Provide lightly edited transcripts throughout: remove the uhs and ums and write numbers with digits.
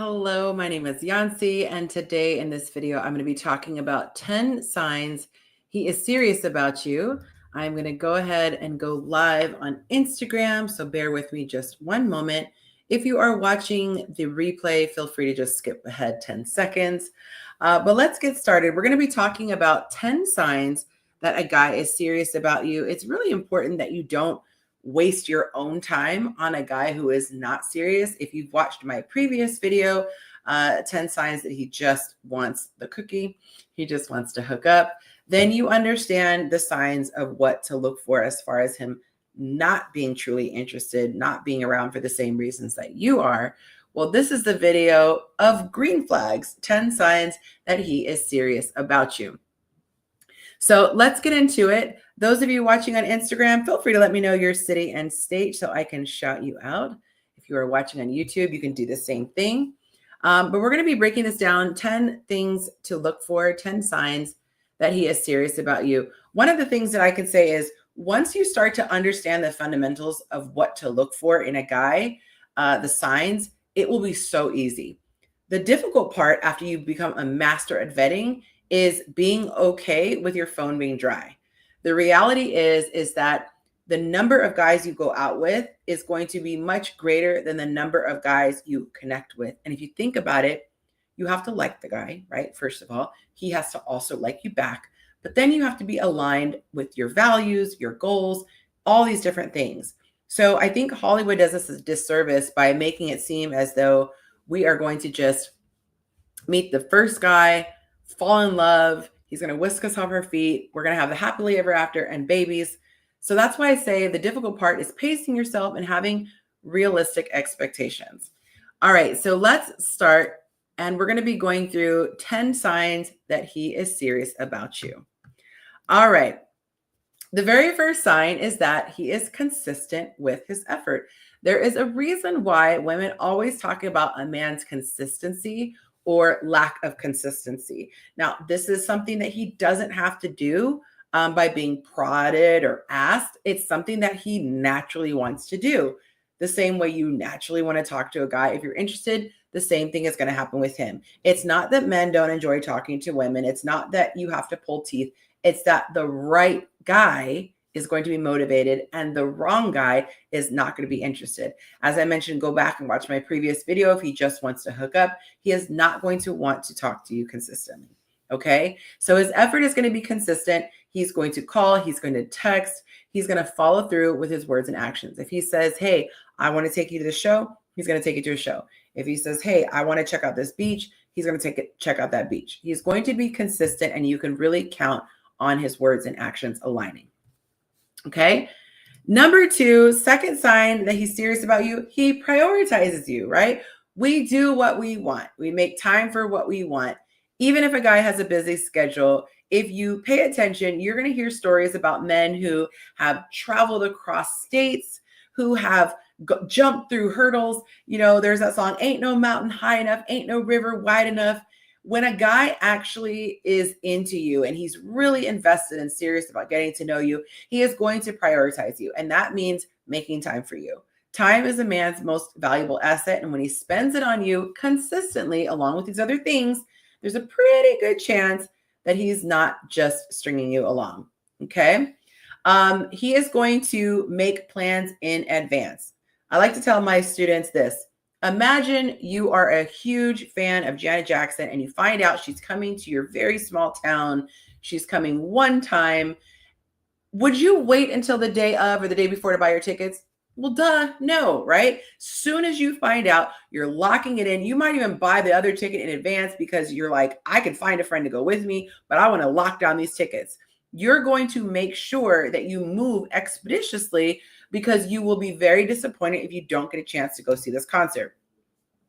Hello, my name is Yancy, and today in this video, I'm going to be talking about 10 signs he is serious about you. I'm going to go ahead and go live on Instagram, so bear with me just one moment. If you are watching the replay, feel free to just skip ahead 10 seconds. But let's get started. We're going to be talking about 10 signs that a guy is serious about you. It's really important that you don't waste your own time on a guy who is not serious. If you've watched my previous video, 10 signs that he just wants the cookie, he just wants to hook up, then you understand the signs of what to look for as far as him not being truly interested, not being around for the same reasons that you are. Well, this is the video of green flags, 10 signs that he is serious about you. So let's get into it. Those of you watching on Instagram, feel free to let me know your city and state so I can shout you out. If you are watching on YouTube, you can do the same thing. But we're going to be breaking this down, 10 things to look for, 10 signs that he is serious about you. One of the things that I can say is once you start to understand the fundamentals of what to look for in a guy, the signs, it will be so easy. The difficult part after you become a master at vetting is being okay with your phone being dry. The reality is that the number of guys you go out with is going to be much greater than the number of guys you connect with. And if you think about it, you have to like the guy, right? First of all, he has to also like you back, but then you have to be aligned with your values, your goals, all these different things. So I think Hollywood does us a disservice by making it seem as though we are going to just meet the first guy, fall in love. He's going to whisk us off our feet. We're going to have the happily ever after and babies. So that's why I say the difficult part is pacing yourself and having realistic expectations. All right, so let's start. And we're going to be going through 10 signs that he is serious about you. All right. The very first sign is that he is consistent with his effort. There is a reason why women always talk about a man's consistency or lack of consistency. Now, this is something that he doesn't have to do by being prodded or asked. It's something that he naturally wants to do. The same way you naturally want to talk to a guy. If you're interested, the same thing is going to happen with him. It's not that men don't enjoy talking to women. It's not that you have to pull teeth. It's that the right guy is going to be motivated and the wrong guy is not going to be interested. As I mentioned, go back and watch my previous video. If he just wants to hook up, he is not going to want to talk to you consistently. Okay. So his effort is going to be consistent. He's going to call, he's going to text, he's going to follow through with his words and actions. If he says, hey, I want to take you to the show, he's going to take you to a show. If he says, hey, I want to check out this beach, he's going to check out that beach. He's going to be consistent and you can really count on his words and actions aligning. Okay. Number two, second sign that he's serious about you, he prioritizes you, right? We do what we want. We make time for what we want. Even if a guy has a busy schedule, if you pay attention, you're going to hear stories about men who have traveled across states, who have jumped through hurdles. You know, there's that song, ain't no mountain high enough, ain't no river wide enough. When a guy actually is into you and he's really invested and serious about getting to know you, he is going to prioritize you. And that means making time for you. Time is a man's most valuable asset. And when he spends it on you consistently, along with these other things, there's a pretty good chance that he's not just stringing you along. Okay. He is going to make plans in advance. I like to tell my students this. Imagine you are a huge fan of Janet Jackson and you find out she's coming to your very small town. She's coming one time. Would you wait until the day of or the day before to buy your tickets? Well, duh, no, right? Soon as you find out, you're locking it in. You might even buy the other ticket in advance because you're like, I can find a friend to go with me, but I want to lock down these tickets. You're going to make sure that you move expeditiously because you will be very disappointed if you don't get a chance to go see this concert.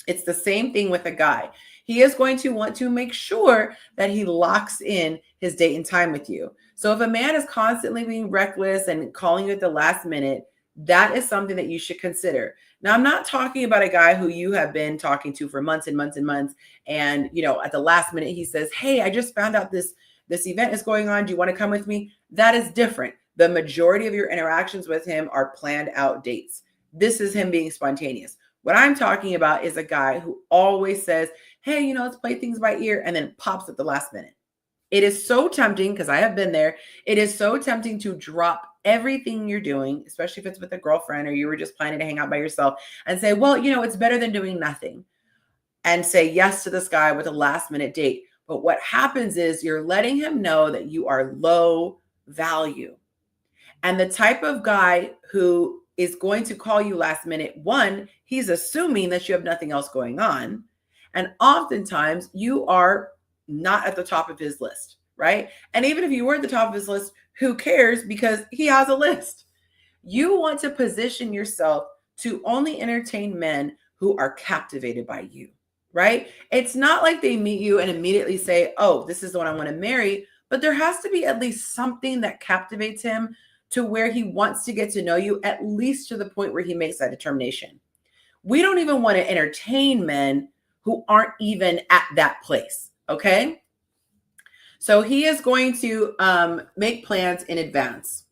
It's the same thing with a guy. He is going to want to make sure that he locks in his date and time with you. So if a man is constantly being reckless and calling you at the last minute, that is something that you should consider. Now, I'm not talking about a guy who you have been talking to for months and months and months. And, you know, at the last minute, he says, hey, I just found out this event is going on. Do you want to come with me? That is different. The majority of your interactions with him are planned out dates. This is him being spontaneous. What I'm talking about is a guy who always says, hey, let's play things by ear, and then pops at the last minute. It is so tempting, because I have been there. It is so tempting to drop everything you're doing, especially if it's with a girlfriend or you were just planning to hang out by yourself, and say, well, it's better than doing nothing, and say yes to this guy with a last minute date. But what happens is you're letting him know that you are low value. And the type of guy who is going to call you last minute, one, he's assuming that you have nothing else going on. And oftentimes you are not at the top of his list, right? And even if you were at the top of his list, who cares, because he has a list. You want to position yourself to only entertain men who are captivated by you, right? It's not like they meet you and immediately say, oh, this is the one I want to marry, but there has to be at least something that captivates him to where he wants to get to know you, at least to the point where he makes that determination. We don't even want to entertain men who aren't even at that place, okay? So he is going to make plans in advance.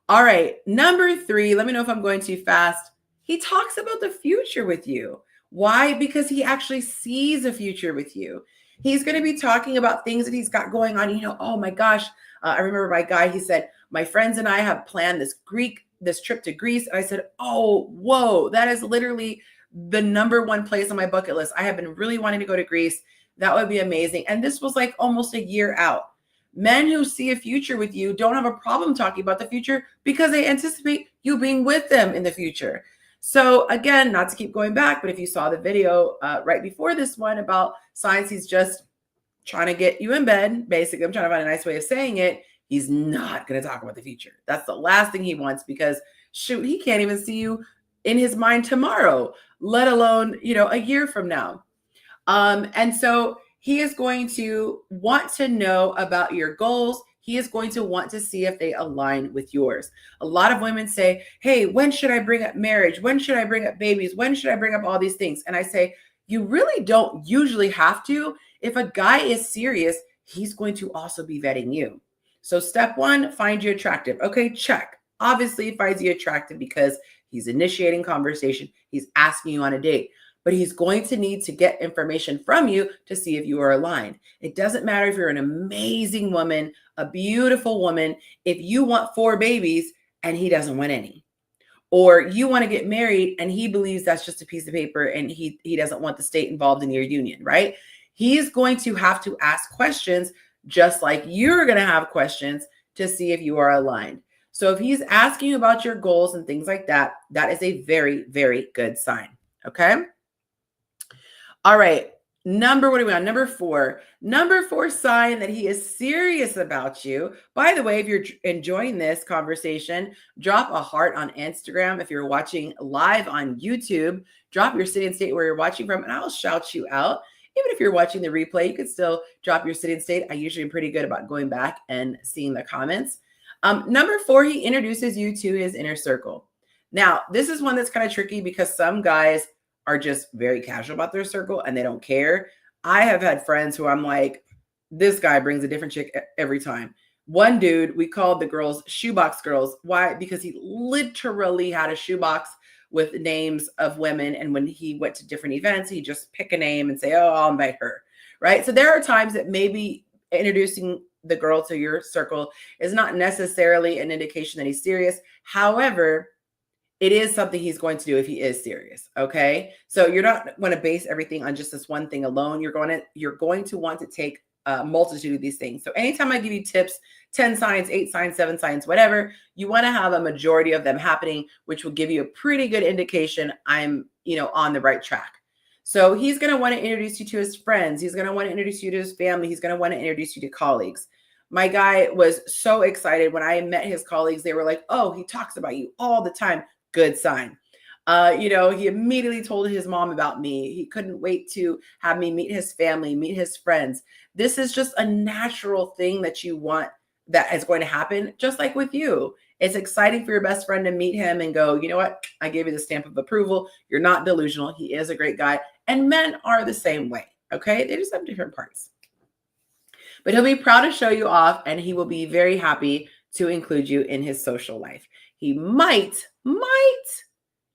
All right, number 3, let me know if I'm going too fast. He talks about the future with you. Why? Because he actually sees a future with you. He's going to be talking about things that he's got going on. Oh my gosh, I remember my guy, he said, my friends and I have planned this trip to Greece. And I said, oh, whoa, that is literally the number 1 place on my bucket list. I have been really wanting to go to Greece. That would be amazing. And this was like almost a year out. Men who see a future with you don't have a problem talking about the future because they anticipate you being with them in the future. So again, not to keep going back, but if you saw the video right before this one about signs he's just trying to get you in bed, basically, I'm trying to find a nice way of saying it. He's not going to talk about the future. That's the last thing he wants, because shoot, he can't even see you in his mind tomorrow, let alone, a year from now. And so he is going to want to know about your goals. He is going to want to see if they align with yours. A lot of women say, hey, when should I bring up marriage? When should I bring up babies? When should I bring up all these things? And I say, you really don't usually have to. If a guy is serious, he's going to also be vetting you. So step 1, find you attractive. Okay, check. Obviously, he finds you attractive because he's initiating conversation. He's asking you on a date. But he's going to need to get information from you to see if you are aligned. It doesn't matter if you're an amazing woman, a beautiful woman, if you want 4 babies and he doesn't want any. Or you want to get married and he believes that's just a piece of paper and he doesn't want the state involved in your union, right? He's going to have to ask questions, just like you're going to have questions, to see if you are aligned. So if he's asking you about your goals and things like that, that is a very, very good sign. Okay. All right. What are we on? Number 4. Number 4 sign that he is serious about you. By the way, if you're enjoying this conversation, drop a heart on Instagram. If you're watching live on YouTube, drop your city and state where you're watching from, and I'll shout you out. Even if you're watching the replay, you could still drop your city and state. I usually am pretty good about going back and seeing the comments. Number 4, he introduces you to his inner circle. Now, this is one that's kind of tricky because some guys are just very casual about their circle and they don't care. I have had friends who I'm like, this guy brings a different chick every time. One dude, we called the girls shoebox girls. Why? Because he literally had a shoebox with names of women. And when he went to different events, he just pick a name and say, oh, I'll invite her. Right. So there are times that maybe introducing the girl to your circle is not necessarily an indication that he's serious. However, it is something he's going to do if he is serious. Okay. So you're not going to base everything on just this one thing alone. You're going to want to take a multitude of these things. So anytime I give you tips, 10 signs, 8 signs, 7 signs, whatever, you want to have a majority of them happening, which will give you a pretty good indication I'm, on the right track. So he's going to want to introduce you to his friends. He's going to want to introduce you to his family. He's going to want to introduce you to colleagues. My guy was so excited when I met his colleagues. They were like, oh, he talks about you all the time. Good sign. He immediately told his mom about me. He couldn't wait to have me meet his family, meet his friends. This is just a natural thing that you want that is going to happen, just like with you. It's exciting for your best friend to meet him and go, you know what? I gave you the stamp of approval. You're not delusional. He is a great guy. And men are the same way. Okay. They just have different parts. But he'll be proud to show you off, and he will be very happy to include you in his social life. He might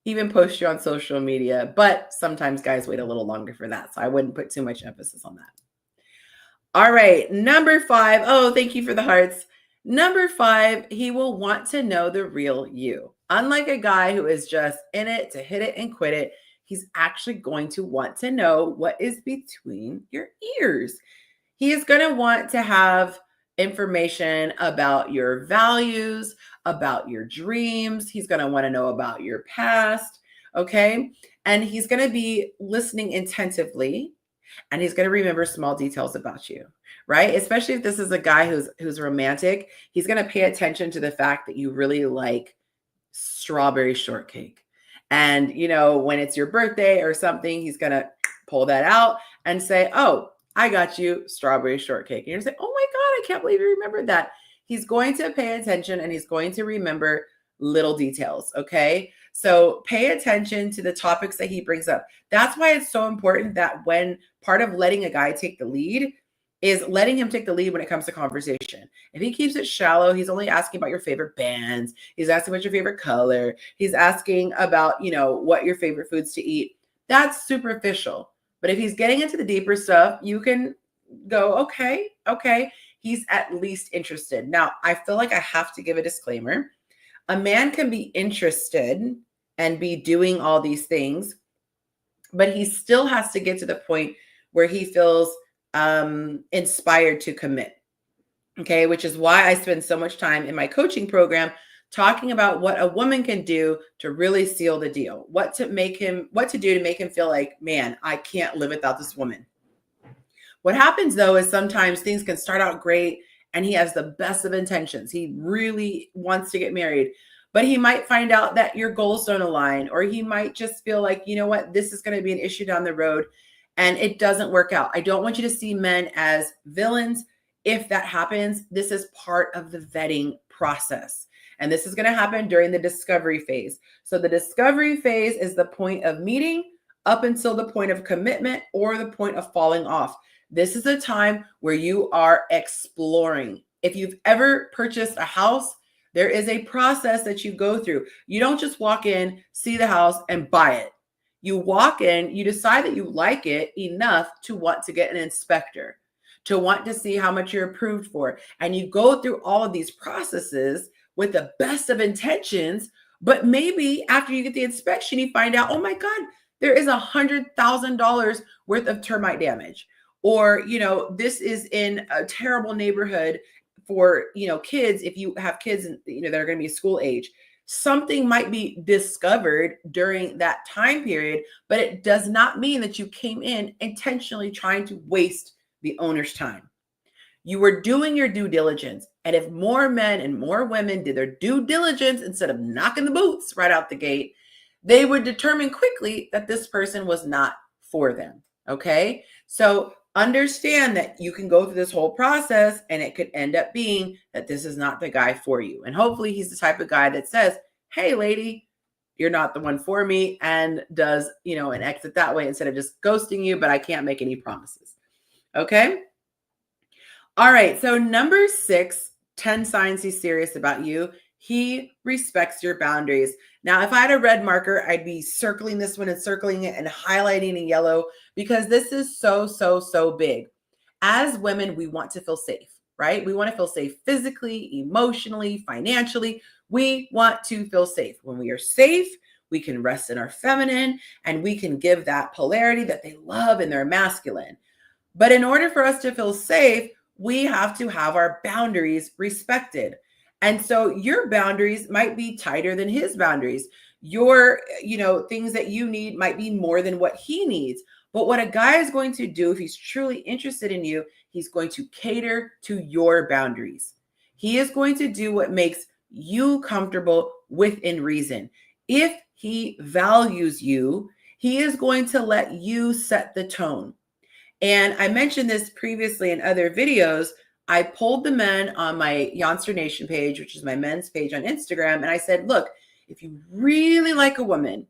He even posts you on social media, but sometimes guys wait a little longer for that. So I wouldn't put too much emphasis on that. All right, number 5. Oh, thank you for the hearts. Number 5, he will want to know the real you. Unlike a guy who is just in it to hit it and quit it, he's actually going to want to know what is between your ears. He is going to want to have information about your values, about your dreams. He's going to want to know about your past, okay? And he's going to be listening attentively, and he's going to remember small details about you, right? Especially if this is a guy who's romantic, he's going to pay attention to the fact that you really like strawberry shortcake. And, when it's your birthday or something, he's going to pull that out and say, "Oh, I got you strawberry shortcake." And you're going to say, "Oh my God, I can't believe you remembered that." He's going to pay attention and he's going to remember little details. Okay. So pay attention to the topics that he brings up. That's why it's so important that when part of letting a guy take the lead is letting him take the lead when it comes to conversation. If he keeps it shallow, he's only asking about your favorite bands. He's asking about your favorite color. He's asking about, what your favorite foods to eat. That's superficial. But if he's getting into the deeper stuff, you can go, okay. He's at least interested. Now, I feel like I have to give a disclaimer. A man can be interested and be doing all these things, but he still has to get to the point where he feels inspired to commit. Okay, which is why I spend so much time in my coaching program talking about what a woman can do to really seal the deal, what to do to make him feel like, man, I can't live without this woman. What happens though is sometimes things can start out great and he has the best of intentions. He really wants to get married, but he might find out that your goals don't align, or he might just feel like, you know what, this is going to be an issue down the road and it doesn't work out. I don't want you to see men as villains. If that happens, this is part of the vetting process. And this is going to happen during the discovery phase. So the discovery phase is the point of meeting up until the point of commitment or the point of falling off. This is a time where you are exploring. If you've ever purchased a house, there is a process that you go through. You don't just walk in, see the house, and buy it. You walk in, you decide that you like it enough to want to get an inspector, to want to see how much you're approved for. And you go through all of these processes with the best of intentions, but maybe after you get the inspection, you find out, oh my God, there is $100,000 worth of termite damage. Or, this is in a terrible neighborhood for, kids. If you have kids, that are going to be school age, something might be discovered during that time period, but it does not mean that you came in intentionally trying to waste the owner's time. You were doing your due diligence. And if more men and more women did their due diligence instead of knocking the boots right out the gate, they would determine quickly that this person was not for them. Okay. So understand that you can go through this whole process and it could end up being that this is not the guy for you. And hopefully he's the type of guy that says, hey, lady, you're not the one for me, and does, an exit that way instead of just ghosting you, but I can't make any promises. Okay. All right. So number 6, 10 signs he's serious about you. He respects your boundaries. Now, if I had a red marker, I'd be circling this one and circling it and highlighting in yellow, because this is so big. As women, we want to feel safe, right? We want to feel safe physically, emotionally, financially. We want to feel safe. When we are safe, we can rest in our feminine and we can give that polarity that they love in their masculine. But in order for us to feel safe, we have to have our boundaries respected. And so your boundaries might be tighter than his boundaries. Your, things that you need might be more than what he needs. But what a guy is going to do, if he's truly interested in you, he's going to cater to your boundaries. He is going to do what makes you comfortable within reason. If he values you, he is going to let you set the tone. And I mentioned this previously in other videos. I polled the men on my Youngster Nation page, which is my men's page on Instagram. And I said, look, if you really like a woman,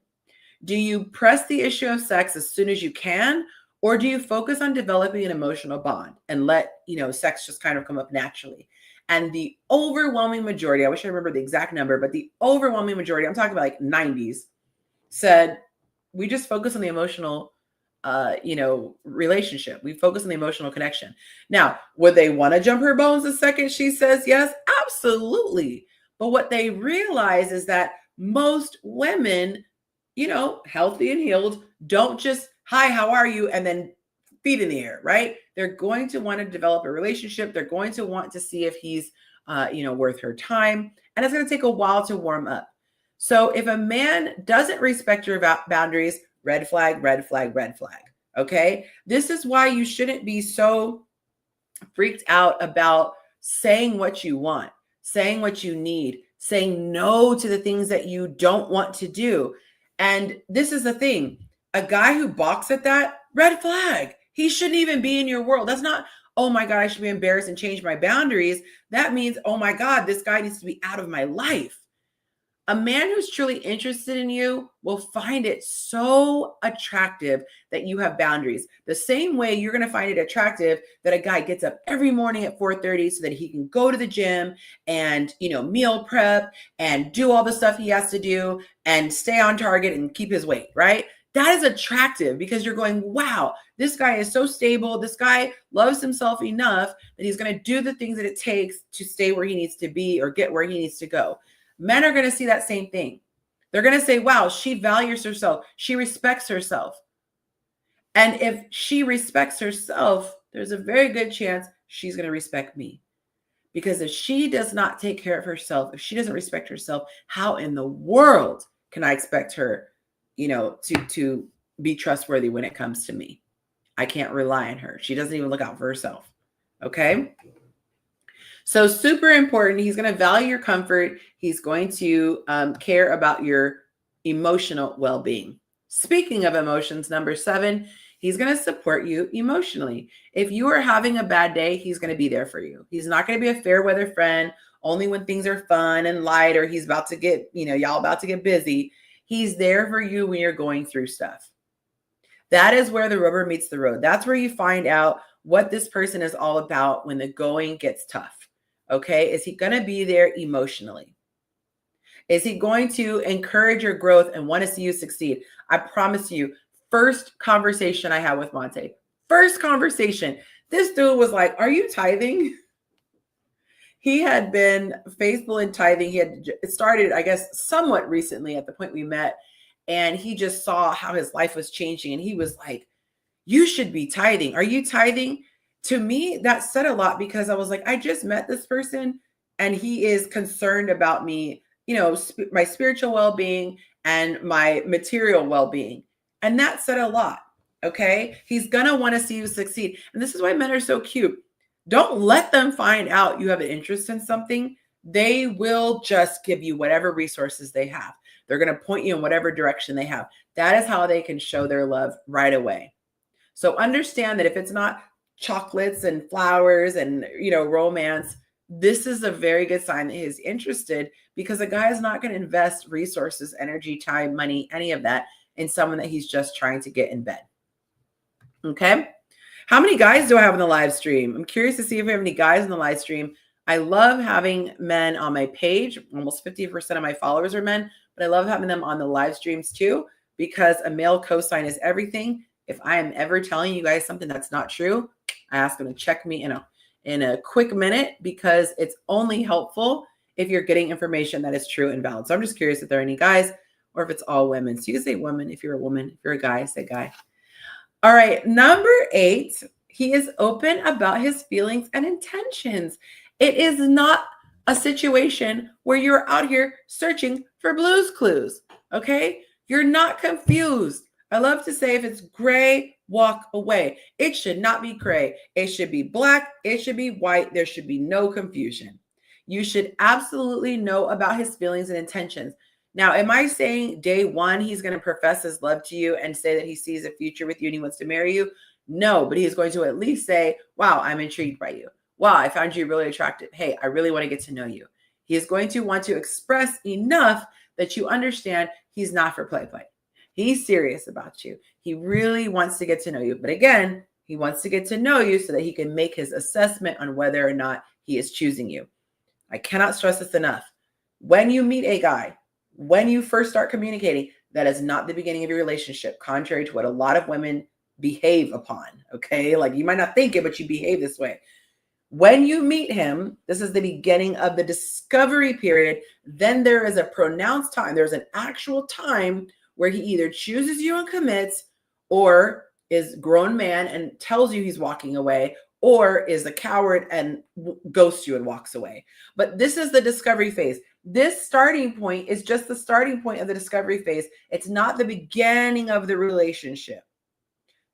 do you press the issue of sex as soon as you can? Or do you focus on developing an emotional bond and let, sex just kind of come up naturally? And the overwhelming majority, I wish I remember the exact number, but the overwhelming majority, I'm talking about like 90s, said, we just focus on the emotional, relationship. We focus on the emotional connection. Now, would they want to jump her bones the second she says yes? Absolutely. But what they realize is that most women, healthy and healed, don't just, hi, how are you? And then feet in the air, right? They're going to want to develop a relationship. They're going to want to see if he's, worth her time. And it's going to take a while to warm up. So if a man doesn't respect your boundaries, red flag, red flag, red flag. Okay. This is why you shouldn't be so freaked out about saying what you want, saying what you need, saying no to the things that you don't want to do. And this is the thing, a guy who balks at that, red flag. He shouldn't even be in your world. That's not, oh my God, I should be embarrassed and change my boundaries. That means, oh my God, this guy needs to be out of my life. A man who's truly interested in you will find it so attractive that you have boundaries. The same way you're going to find it attractive that a guy gets up every morning at 4:30 so that he can go to the gym and, meal prep and do all the stuff he has to do and stay on target and keep his weight, right? That is attractive because you're going, wow, this guy is so stable. This guy loves himself enough that he's going to do the things that it takes to stay where he needs to be or get where he needs to go. Men are going to see that same thing. They're going to say, wow, she values herself. She respects herself. And if she respects herself, there's a very good chance she's going to respect me. Because if she does not take care of herself, if she doesn't respect herself, how in the world can I expect her, to be trustworthy when it comes to me? I can't rely on her. She doesn't even look out for herself. Okay. So super important. He's going to value your comfort. He's going to care about your emotional well-being. Speaking of emotions, number 7, he's going to support you emotionally. If you are having a bad day, he's going to be there for you. He's not going to be a fair weather friend only when things are fun and light, or he's about to get, y'all about to get busy. He's there for you when you're going through stuff. That is where the rubber meets the road. That's where you find out what this person is all about when the going gets tough. Okay. Is he going to be there emotionally? Is he going to encourage your growth and want to see you succeed? I promise you, first conversation I had with Monte, first conversation, this dude was like, are you tithing? He had been faithful in tithing. He had started, I guess, somewhat recently at the point we met. And he just saw how his life was changing. And he was like, you should be tithing. Are you tithing? To me, that said a lot because I was like, I just met this person and he is concerned about me, my spiritual well-being and my material well-being. And that said a lot. Okay. He's going to want to see you succeed. And this is why men are so cute. Don't let them find out you have an interest in something. They will just give you whatever resources they have. They're going to point you in whatever direction they have. That is how they can show their love right away. So understand that if it's not chocolates and flowers and, romance, this is a very good sign that he's interested, because a guy is not going to invest resources, energy, time, money, any of that in someone that he's just trying to get in bed. Okay. How many guys do I have on the live stream? I'm curious to see if we have any guys on the live stream. I love having men on my page. Almost 50% of my followers are men, but I love having them on the live streams too, because a male cosign is everything. If I am ever telling you guys something that's not true, I ask them to check me in a quick minute, because it's only helpful if you're getting information that is true and valid. So I'm just curious if there are any guys or if it's all women. So you can say woman if you're a woman. If you're a guy, say guy. All right. Number 8, he is open about his feelings and intentions. It is not a situation where you're out here searching for Blue's Clues. Okay. You're not confused. I love to say, if it's gray, walk away. It should not be gray. It should be black. It should be white. There should be no confusion. You should absolutely know about his feelings and intentions. Now, am I saying day one, he's going to profess his love to you and say that he sees a future with you and he wants to marry you? No, but he's going to at least say, wow, I'm intrigued by you. Wow, I found you really attractive. Hey, I really want to get to know you. He is going to want to express enough that you understand he's not for play. He's serious about you. He really wants to get to know you. But again, he wants to get to know you so that he can make his assessment on whether or not he is choosing you. I cannot stress this enough. When you meet a guy, when you first start communicating, that is not the beginning of your relationship, contrary to what a lot of women behave upon. Okay. Like you might not think it, but you behave this way. When you meet him, this is the beginning of the discovery period. Then there is a pronounced time. There's an actual time where he either chooses you and commits, or is grown man and tells you he's walking away, or is a coward and ghosts you and walks away. But this is the discovery phase. This starting point is just the starting point of the discovery phase. It's not the beginning of the relationship.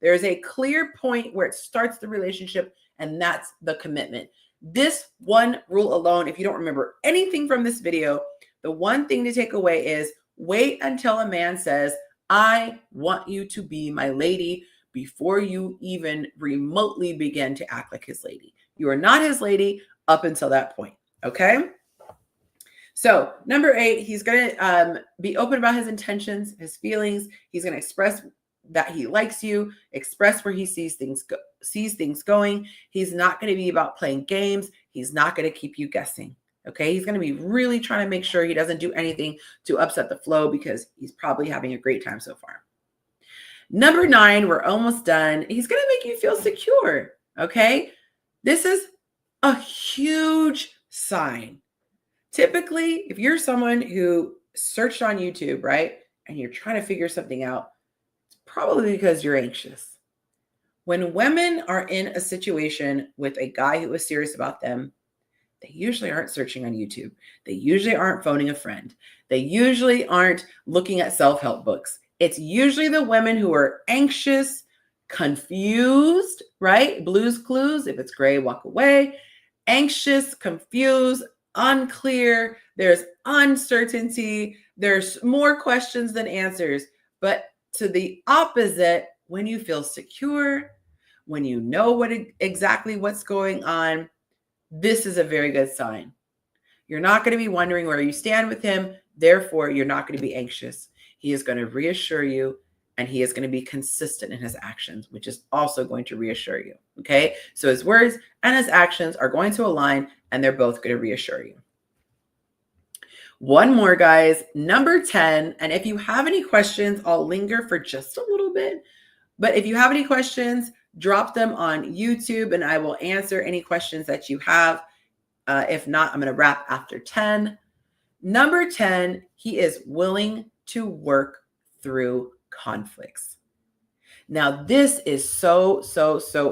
There is a clear point where it starts the relationship, and that's the commitment. This one rule alone, if you don't remember anything from this video, the one thing to take away is wait until a man says, I want you to be my lady, before you even remotely begin to act like his lady. You are not his lady up until that point. Okay. So number 8, he's going to be open about his intentions, his feelings. He's going to express that he likes you, express where he sees things going. He's not going to be about playing games. He's not going to keep you guessing. Okay. He's going to be really trying to make sure he doesn't do anything to upset the flow, because he's probably having a great time so far. Number 9, we're almost done. He's going to make you feel secure. Okay. This is a huge sign. Typically, if you're someone who searched on YouTube, right, and you're trying to figure something out, it's probably because you're anxious. When women are in a situation with a guy who is serious about them, they usually aren't searching on YouTube. They usually aren't phoning a friend. They usually aren't looking at self-help books. It's usually the women who are anxious, confused, right? Blue's Clues. If it's gray, walk away. Anxious, confused, unclear. There's uncertainty. There's more questions than answers. But to the opposite, when you feel secure, when you know exactly what's going on, this is a very good sign. You're not going to be wondering where you stand with him. Therefore, you're not going to be anxious. He is going to reassure you, and he is going to be consistent in his actions, which is also going to reassure you. Okay. So his words and his actions are going to align, and they're both going to reassure you. One more, guys, number 10. And if you have any questions, I'll linger for just a little bit. But if you have any questions, drop them on YouTube and I will answer any questions that you have. If not, I'm going to wrap after 10. Number 10, he is willing to work through conflicts. Now, this is so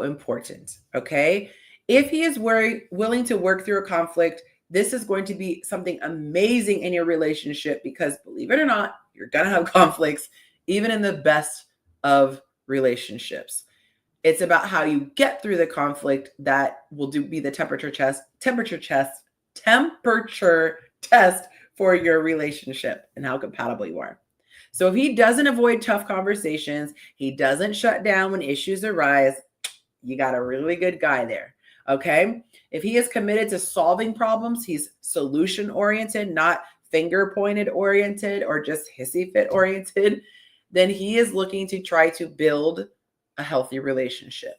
important. Okay. If he is willing to work through a conflict, this is going to be something amazing in your relationship, because believe it or not, you're going to have conflicts, even in the best of relationships. It's about how you get through the conflict that will be the temperature test for your relationship and how compatible you are. So if he doesn't avoid tough conversations, he doesn't shut down when issues arise, you got a really good guy there. Okay. If he is committed to solving problems, he's solution oriented, not finger pointed oriented or just hissy fit oriented, then he is looking to try to build a healthy relationship.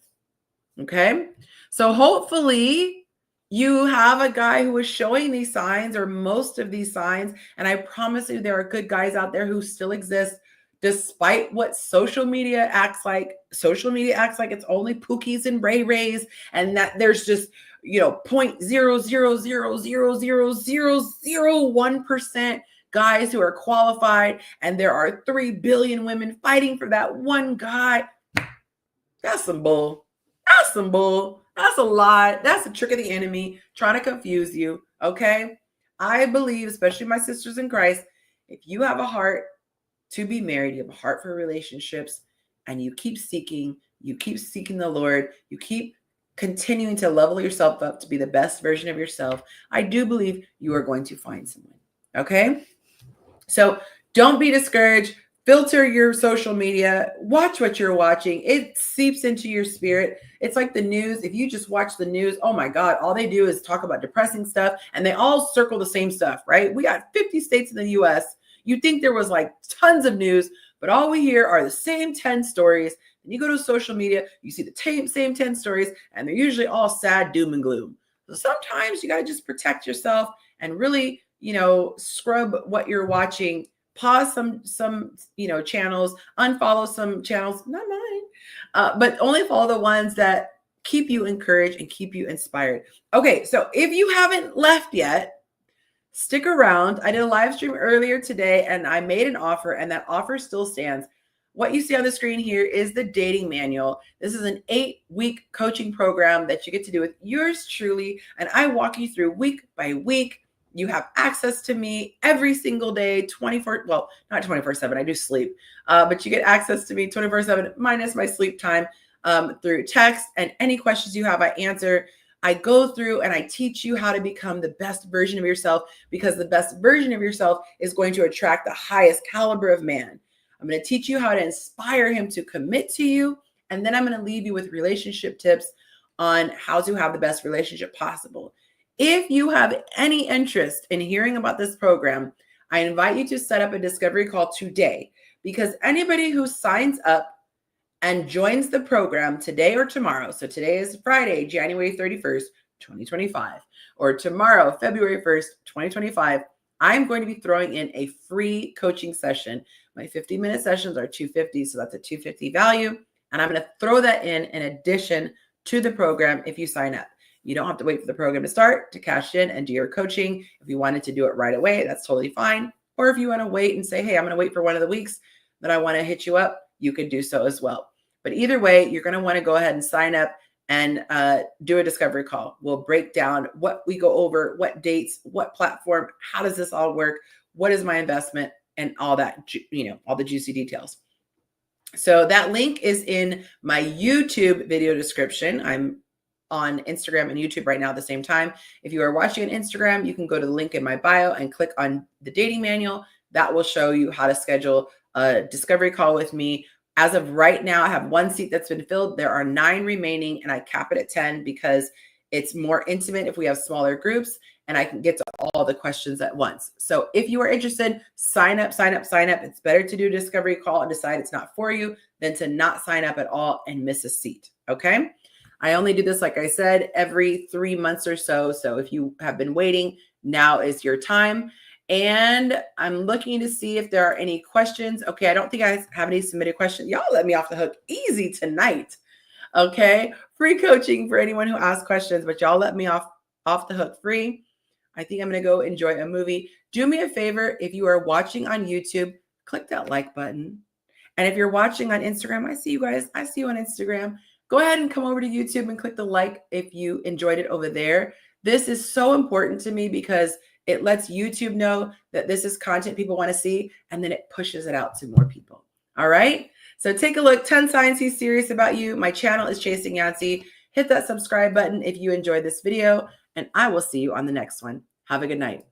Okay. So hopefully you have a guy who is showing these signs, or most of these signs. And I promise you, there are good guys out there who still exist, despite what social media acts like. Social media acts like it's only Pookies and Ray Rays, and that there's just, 0.0000001% guys who are qualified, and there are 3 billion women fighting for that one guy. That's some bull. That's some bull. That's a lie. That's a trick of the enemy trying to confuse you. Okay. I believe, especially my sisters in Christ, if you have a heart to be married, you have a heart for relationships, and you keep seeking the Lord, you keep continuing to level yourself up to be the best version of yourself, I do believe you are going to find someone. Okay. So don't be discouraged. Filter your social media. Watch what you're watching. It seeps into your spirit. It's like the news. If you just watch the news, oh my God, all they do is talk about depressing stuff, and they all circle the same stuff, right? We got 50 states in the US. You'd think there was like tons of news, but all we hear are the same 10 stories. And you go to social media, you see the same 10 stories, and they're usually all sad, doom and gloom. So sometimes you got to just protect yourself and really, scrub what you're watching pause some channels, unfollow some channels, not mine, but only follow the ones that keep you encouraged and keep you inspired. Okay, so if you haven't left yet, stick around. I did a live stream earlier today and I made an offer, and that offer still stands. What you see on the screen here is the dating manual. This is an 8-week coaching program that you get to do with yours truly. And I walk you through week by week. You have access to me every single day, 24, well, not 24/7, I do sleep, but you get access to me 24/7 minus my sleep time, through text, and any questions you have, I answer. I go through and I teach you how to become the best version of yourself, because the best version of yourself is going to attract the highest caliber of man. I'm going to teach you how to inspire him to commit to you. And then I'm going to leave you with relationship tips on how to have the best relationship possible. If you have any interest in hearing about this program, I invite you to set up a discovery call today, because anybody who signs up and joins the program today or tomorrow, so today is Friday, January 31st, 2025, or tomorrow, February 1st, 2025, I'm going to be throwing in a free coaching session. My 50-minute sessions are $250, so that's a $250 value. And I'm going to throw that in addition to the program if you sign up. You don't have to wait for the program to start to cash in and do your coaching. If you wanted to do it right away, that's totally fine. Or if you want to wait and say, hey, I'm going to wait for one of the weeks that I want to hit you up, you can do so as well. But either way, you're going to want to go ahead and sign up and do a discovery call. We'll break down what we go over, what dates, what platform, how does this all work, what is my investment, and all that, all the juicy details. So that link is in my YouTube video description. I'm on Instagram and YouTube right now at the same time. If you are watching on Instagram, you can go to the link in my bio and click on the dating manual. That will show you how to schedule a discovery call with me. As of right now, I have 1 seat that's been filled. There are 9 remaining, and I cap it at 10 because it's more intimate if we have smaller groups, and I can get to all the questions at once. So if you are interested, sign up, sign up, sign up. It's better to do a discovery call and decide it's not for you than to not sign up at all and miss a seat, okay? I only do this, like I said, every 3 months or so. So if you have been waiting, now is your time. And I'm looking to see if there are any questions. Okay, I don't think I have any submitted questions. Y'all let me off the hook easy tonight. Okay, free coaching for anyone who asks questions, but y'all let me off the hook free. I think I'm going to go enjoy a movie. Do me a favor, if you are watching on YouTube, click that like button. And if you're watching on Instagram, I see you guys. I see you on Instagram. Go ahead and come over to YouTube and click the like if you enjoyed it over there. This is so important to me because it lets YouTube know that this is content people want to see, and then it pushes it out to more people. All right. So take a look. 10 signs he's serious about you. My channel is Chasing Yancey. Hit that subscribe button if you enjoyed this video, and I will see you on the next one. Have a good night.